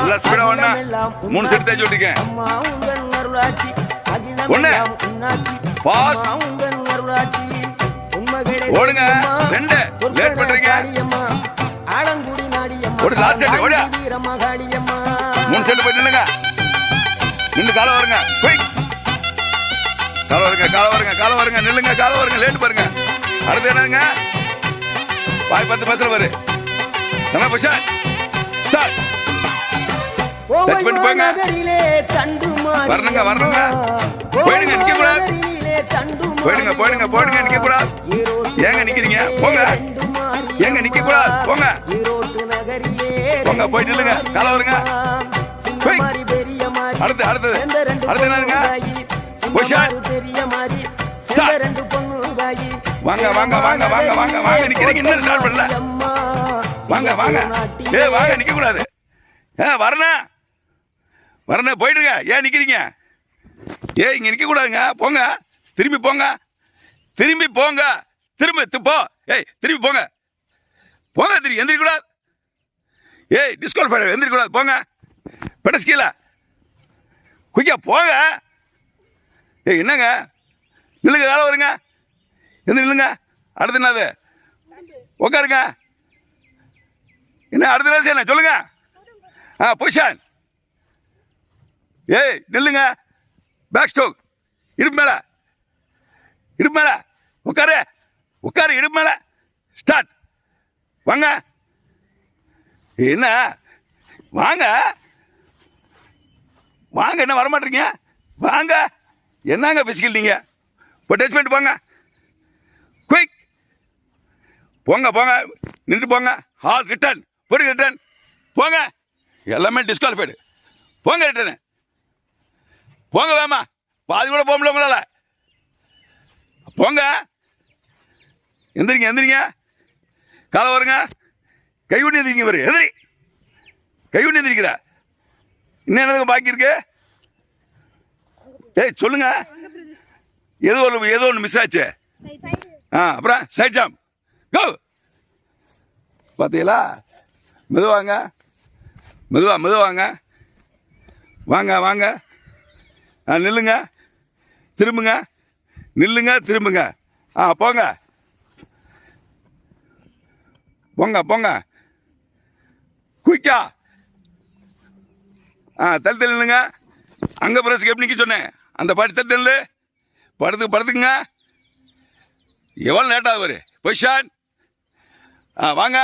எல்லாம் ஸ்பீடா ஒண்ணா 3 செட் தேய்ச்சி விட்டுருக்கேன். ஒண்ணு பாஸ்ட் ஓடுங்க. 2 லேட் பண்றீங்க. ஒரு லாஸ்ட் செட் ஓடு. 3 செட் போய் நில்லுங்க. நின்னு கால வருங்க. குயிக் கால வருங்க நில்லுங்க. கால வருங்க. லேட் பாருங்க. அடுத்து என்னங்க? பாய் 10 பத்துல வரு. நம்ம புஷன் ஸ்டார்ட். டச் பண்ணி போங்க. வரணுங்க. போயிடுங்க. நிக்க கூடாது. போயிடுங்க. நிக்க கூடாது. ஏங்க நிக்கிறீங்க? போங்க. ஏங்க நிக்க கூடாது? போங்க. போய் நில்லுங்க. கால வருங்க. அடுத்தது என்னங்க? புஷன் வாங்க நிக்கிறீங்க. இன்னும் ஸ்டார்ட் பண்ணல. வாங்க நிக்க கூடாது. வரணும் போயிடுங்க. ஏன் நிக்கிறீங்க? இங்க நிக்க கூடாதுங்க. போங்க. திரும்பி போங்க. திரும்பி போ. திரும்பி போங்க. திரும்பி எந்திரிக்க கூடாது. டிஸ்குவாலிஃபைட். எந்திரிக்க கூடாது. போங்க. பெடஸ் கீழே குயிக்கா போங்க. என்னங்க? நில்லுங்க. கால வருங்க. நில்லுங்க. அடுத்து என்னது? உட்காருங்க. என்ன அடுத்த வேலை செய்யணும் சொல்லுங்க. பொசிஷன். நில்லுங்க. Backstroke. இடுப்பு மேல உட்காரு. இடுப்பு மேல ஸ்டார்ட். வாங்க. என்ன வாங்க. என்ன வரமாட்டீங்க? வாங்க. என்னங்க பிசிக்கல் நீங்க? இப்போ டச் பண்ணிட்டு போங்க. குயிக் போங்க. நின்று போங்க. Hall return. ரிட்டர்ன் போங்க. எல்லாமே டிஸ்குவாலிஃபைடு. போங்க. ரிட்டர்னு போங்க. வேமா பாதி கூட போக முடியல உங்களால. போங்க. எந்திரிங்க. காலை வருங்க. கை கொண்டு எந்திரிங்க. வரு கை கொண்டு எந்திரிக்கிற. இன்னும் என்னதுக்கு பாக்கி இருக்கு? சொல்லுங்க. ஏதோ ஒன்று மிஸ் ஆச்சு. அப்புறம் சைட் ஜம்ப். கோ. பார்த்தீங்களா? மெதுவாங்க. வாங்க. நில்லுங்க. திரும்புங்க. திரும்புங்க. போங்க. குயிக்கா. தள்ளி நில்லுங்க. அங்கே பிரஸ்க்கு எப்படி நிற்க சொன்னேன்? அந்த பாட்டி தள்ளு. படுத்துக்குங்க. எவ்வளோ லேட்டாக வரு? பொசிஷன். வாங்க.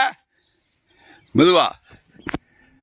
மெதுவா